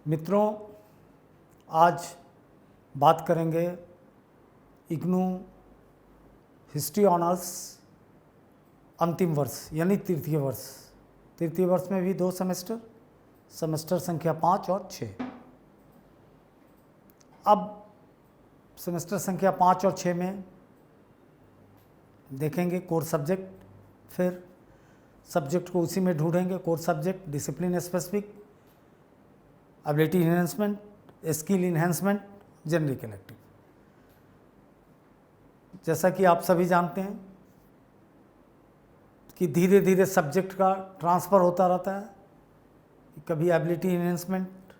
मित्रों, आज बात करेंगे इग्नू हिस्ट्री ऑनर्स अंतिम वर्ष यानी तृतीय वर्ष। तृतीय वर्ष में भी 2 सेमेस्टर, सेमेस्टर संख्या 5 और 6। अब सेमेस्टर संख्या 5 और 6 में देखेंगे कोर सब्जेक्ट, फिर सब्जेक्ट को उसी में ढूंढेंगे। Core subject, discipline specific, ability enhancement, skill enhancement, generic elective. जैसा कि आप सभी जानते हैं कि धीरे धीरे सब्जेक्ट का ट्रांसफ़र होता रहता है। कभी एबिलिटी इन्हेंसमेंट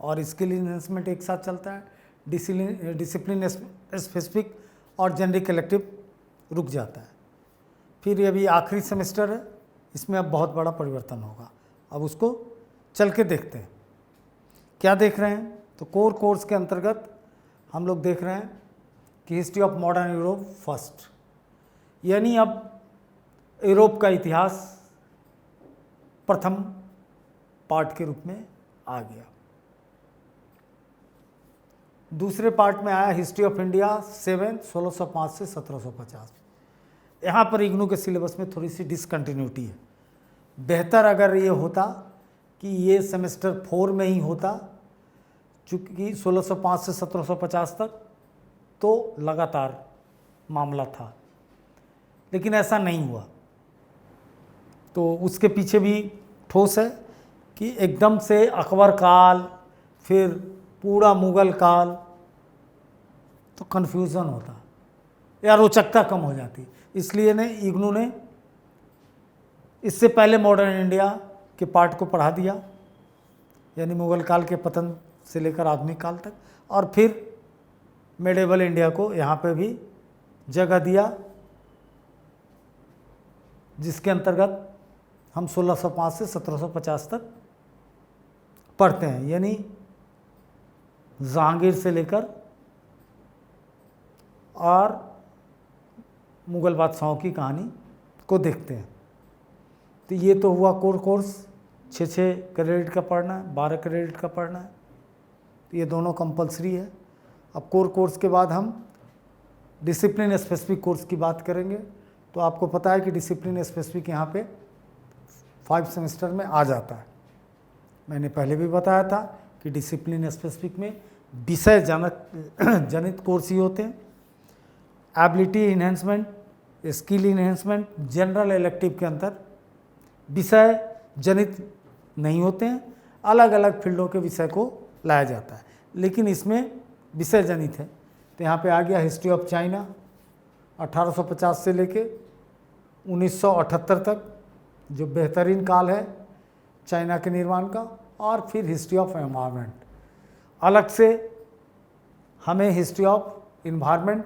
और स्किल इन्हेंसमेंट एक साथ चलता है, डिसिप्लिन स्पेसिफिक और जेनरिक इलेक्टिव रुक जाता है। फिर ये भी आखिरी सेमेस्टर है, इसमें अब बहुत बड़ा परिवर्तन होगा। अब उसको चल के देखते हैं। क्या देख रहे हैं? तो कोर कोर्स के अंतर्गत हम लोग देख रहे हैं कि history of modern Europe first, यानी अब यूरोप का इतिहास प्रथम पार्ट के रूप में आ गया। दूसरे पार्ट में आया हिस्ट्री ऑफ इंडिया 7 1605 से 1750। यहाँ पर इग्नू के सिलेबस में थोड़ी सी डिसकंटिन्यूटी है। बेहतर अगर ये होता कि ये सेमेस्टर 4 में ही होता, चूँकि 1605 से 1750 तक तो लगातार मामला था, लेकिन ऐसा नहीं हुआ। तो उसके पीछे भी ठोस है कि एकदम से अकबर काल, फिर पूरा मुग़ल काल, तो कन्फ्यूज़न होता या रोचकता कम हो जाती। इसलिए इग्नू ने इससे पहले मॉडर्न इंडिया के पार्ट को पढ़ा दिया, यानी मुग़ल काल के पतन से लेकर आधुनिक काल तक, और फिर मेडिवल इंडिया को यहाँ पे भी जगह दिया, जिसके अंतर्गत हम 1605 से 1750 तक पढ़ते हैं, यानी जहांगीर से लेकर और मुग़ल बादशाहों की कहानी को देखते हैं। तो ये तो हुआ कोर कोर्स। 6 क्रेडिट का पढ़ना है, 12 क्रेडिट का पढ़ना है, तो ये दोनों कंपलसरी है। अब कोर कोर्स के बाद हम डिसिप्लिन स्पेसिफिक कोर्स की बात करेंगे। तो आपको पता है कि डिसिप्लिन स्पेसिफिक यहाँ पे 5 सेमेस्टर में आ जाता है। मैंने पहले भी बताया था कि डिसिप्लिन स्पेसिफिक में विषय जनित कोर्स ही होते हैं। Ability enhancement, skill enhancement, general elective के अंदर विषय जनित नहीं होते हैं, अलग अलग फील्डों के विषय को लाया जाता है, लेकिन इसमें विषय जनित है। तो यहाँ पे आ गया हिस्ट्री ऑफ चाइना 1850 से लेके 1978 तक, जो बेहतरीन काल है चाइना के निर्माण का, और फिर हिस्ट्री ऑफ एनवायरनमेंट। अलग से हमें हिस्ट्री ऑफ इन्वायरमेंट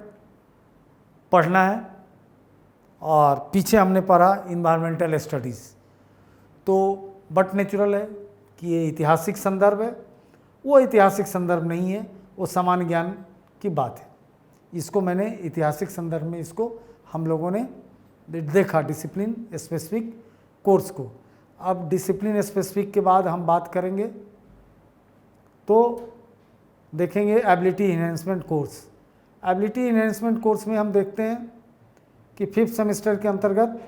पढ़ना है, और पीछे हमने पढ़ा इन्वायरमेंटल स्टडीज़। तो बट नेचुरल है कि ये ऐतिहासिक संदर्भ है, वो ऐतिहासिक संदर्भ नहीं है, वो सामान्य ज्ञान की बात है। इसको मैंने ऐतिहासिक संदर्भ में इसको हम लोगों ने देखा, डिसिप्लिन स्पेसिफिक कोर्स को। अब डिसिप्लिन स्पेसिफिक के बाद हम बात करेंगे तो देखेंगे ability enhancement course. Ability enhancement course में हम देखते हैं कि 5th सेमेस्टर के अंतर्गत,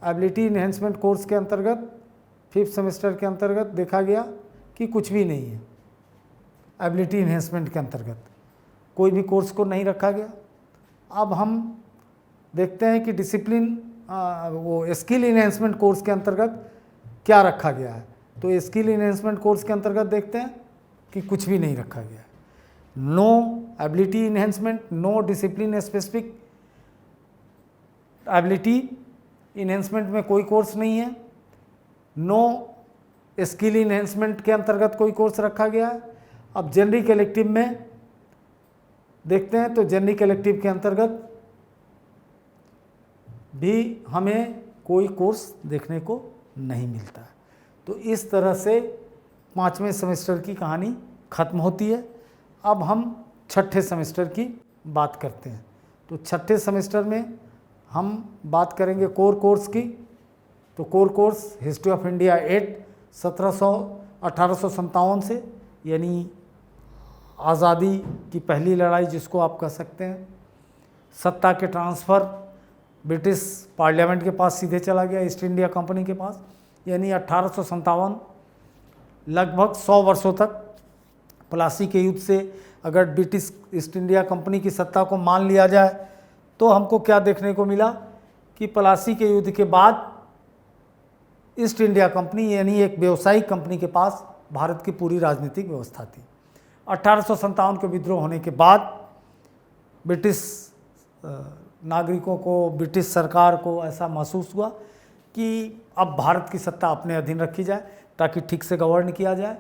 एबिलिटी इन्हेंसमेंट कोर्स के अंतर्गत 5th सेमेस्टर के अंतर्गत देखा गया कि कुछ भी नहीं है। एबिलिटी इन्हेंसमेंट के अंतर्गत कोई भी कोर्स को नहीं रखा गया। अब हम देखते हैं कि डिसिप्लिन वो स्किल इन्हेंसमेंट कोर्स के अंतर्गत क्या रखा गया है। तो स्किल इन्हेंसमेंट कोर्स के अंतर्गत देखते हैं कि कुछ भी नहीं रखा गया है। No ability enhancement, no discipline specific. Ability enhancement में कोई कोर्स नहीं है, नो स्किल इन्हेंसमेंट के अंतर्गत कोई कोर्स रखा गया है। अब जेनरिक इलेक्टिव में देखते हैं तो जेनरिक इलेक्टिव के अंतर्गत भी हमें कोई कोर्स देखने को नहीं मिलता है। तो इस तरह से 5वें सेमेस्टर की कहानी खत्म होती है। अब हम 6ठे सेमेस्टर की बात करते हैं। तो 6ठे सेमेस्टर में हम बात करेंगे कोर कोर्स की। तो core course history of India 8 1700 1857 से, यानी आज़ादी की पहली लड़ाई जिसको आप कह सकते हैं। सत्ता के ट्रांसफ़र ब्रिटिश पार्लियामेंट के पास सीधे चला गया, ईस्ट इंडिया कंपनी के पास, यानी 1857 लगभग 100 वर्षों तक प्लासी के युद्ध से अगर ब्रिटिश ईस्ट इंडिया कंपनी की सत्ता को मान लिया जाए तो हमको क्या देखने को मिला कि प्लासी के युद्ध के बाद ईस्ट इंडिया कंपनी यानी एक व्यावसायिक कंपनी के पास भारत की पूरी राजनीतिक व्यवस्था थी। 1857 के विद्रोह होने के बाद ब्रिटिश नागरिकों को, ब्रिटिश सरकार को ऐसा महसूस हुआ कि अब भारत की सत्ता अपने अधीन रखी जाए ताकि ठीक से गवर्न किया जाए,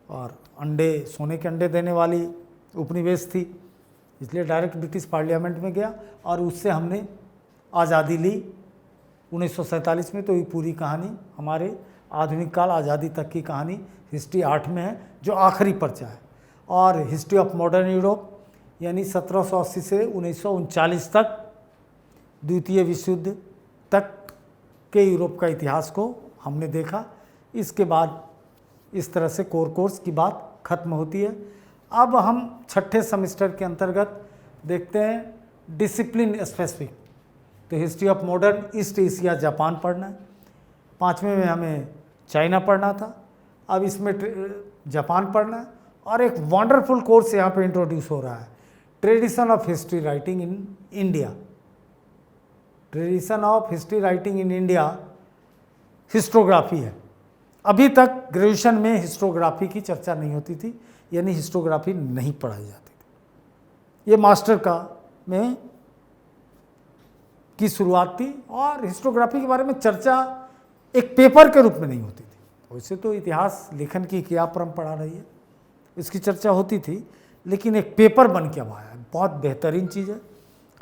और अंडे, सोने के अंडे देने वाली उपनिवेश थी, इसलिए डायरेक्ट ब्रिटिश पार्लियामेंट में गया और उससे हमने आज़ादी ली 1947 में। तो ये पूरी कहानी हमारे आधुनिक काल आज़ादी तक की कहानी हिस्ट्री 8 में है, जो आखिरी पर्चा है। और हिस्ट्री ऑफ मॉडर्न यूरोप यानी 1780 से 1939 तक, द्वितीय विश्व युद्ध तक के यूरोप का इतिहास को हमने देखा। इसके बाद इस तरह से कोर्स की बात खत्म होती है। अब हम छठे सेमेस्टर के अंतर्गत देखते हैं डिसिप्लिन स्पेसिफिक। तो history of modern east Asia Japan पढ़ना है, 5वें में हमें चाइना पढ़ना था, अब इसमें जापान पढ़ना है। और एक वंडरफुल कोर्स यहाँ पे इंट्रोड्यूस हो रहा है, tradition of history writing in India. Tradition of history writing in India historiography है। अभी तक ग्रेजुएशन में हिस्टोग्राफी की चर्चा नहीं होती थी, यानी हिस्टोग्राफी नहीं पढ़ाई जाती थी। ये मास्टर का में की शुरुआत थी और हिस्टोग्राफी के बारे में चर्चा एक पेपर के रूप में नहीं होती थी। वैसे तो इतिहास लेखन की क्या परंपरा रही है, इसकी चर्चा होती थी, लेकिन एक पेपर बन के अब आया है, बहुत बेहतरीन चीज़ है।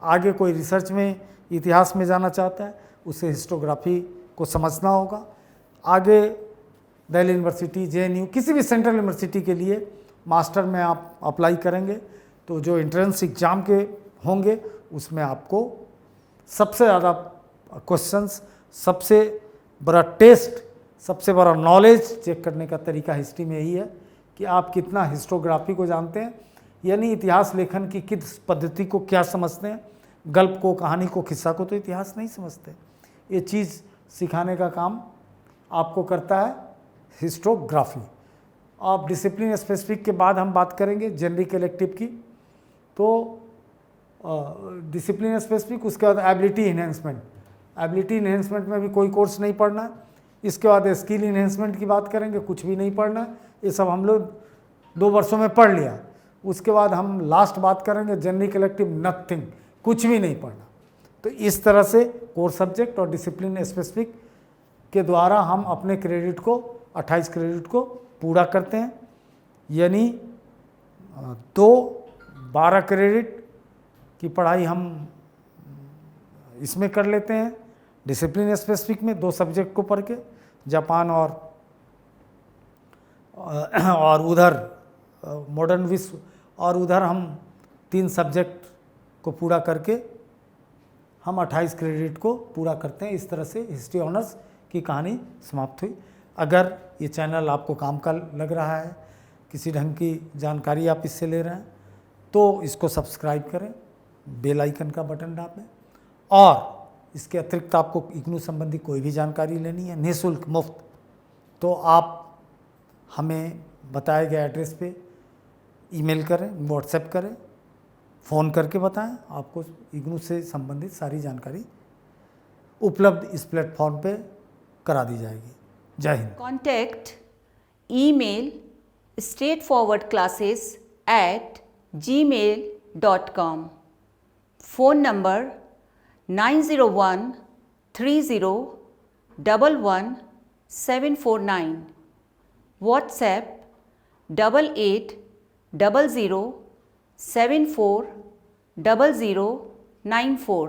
आगे कोई रिसर्च में इतिहास में जाना चाहता है, उसे हिस्टोग्राफी को समझना होगा। आगे दिल्ली यूनिवर्सिटी, JNU, किसी भी सेंट्रल यूनिवर्सिटी के लिए मास्टर में आप अप्लाई करेंगे तो जो एंट्रेंस एग्ज़ाम के होंगे उसमें आपको सबसे ज़्यादा क्वेश्चंस, सबसे बड़ा टेस्ट, सबसे बड़ा नॉलेज चेक करने का तरीका हिस्ट्री में यही है कि आप कितना हिस्टोग्राफी को जानते हैं, यानी इतिहास लेखन की किस पद्धति को क्या समझते हैं। गल्प को, कहानी को, किस्सा को तो इतिहास नहीं समझते। ये चीज़ सिखाने का काम आपको करता है हिस्टोग्राफी। अब डिसिप्लिन स्पेसिफिक के बाद हम बात करेंगे जेनरिक इलेक्टिव की। तो डिसिप्लिन स्पेसिफिक, उसके बाद एबिलिटी इन्हेंसमेंट। एबिलिटी इन्हेंसमेंट में भी कोई कोर्स नहीं पढ़ना है। इसके बाद स्किल इन्हेंसमेंट की बात करेंगे, कुछ भी नहीं पढ़ना है, ये सब हम लोग 2 वर्षों में पढ़ लिया। उसके बाद हम लास्ट बात करेंगे जेनरिक इलेक्टिव, नथिंग, कुछ भी नहीं पढ़ना। तो इस तरह से कोर सब्जेक्ट और डिसिप्लिन स्पेसिफिक के द्वारा हम अपने क्रेडिट को, 28 क्रेडिट को पूरा करते हैं, यानी 12 क्रेडिट की पढ़ाई हम इसमें कर लेते हैं। डिसिप्लिन स्पेसिफिक में 2 सब्जेक्ट को पढ़ के, जापान और उधर मॉडर्न विश्व, और उधर हम 3 सब्जेक्ट को पूरा करके हम 28 क्रेडिट को पूरा करते हैं। इस तरह से हिस्ट्री ऑनर्स की कहानी समाप्त हुई। अगर ये चैनल आपको काम का लग रहा है, किसी ढंग की जानकारी आप इससे ले रहे हैं, तो इसको सब्सक्राइब करें, बेल आइकन का बटन दबाएं। और इसके अतिरिक्त आपको इग्नू संबंधी कोई भी जानकारी लेनी है निःशुल्क, मुफ्त, तो आप हमें बताए गए एड्रेस पे ईमेल करें, व्हाट्सएप करें, फ़ोन करके बताएं। आपको इग्नू से संबंधित सारी जानकारी उपलब्ध इस प्लेटफॉर्म पे करा दी जाएगी। जय Hind. Contact email straightforwardclasses@gmail.com. Phone number 90130111749. WhatsApp 8800740094.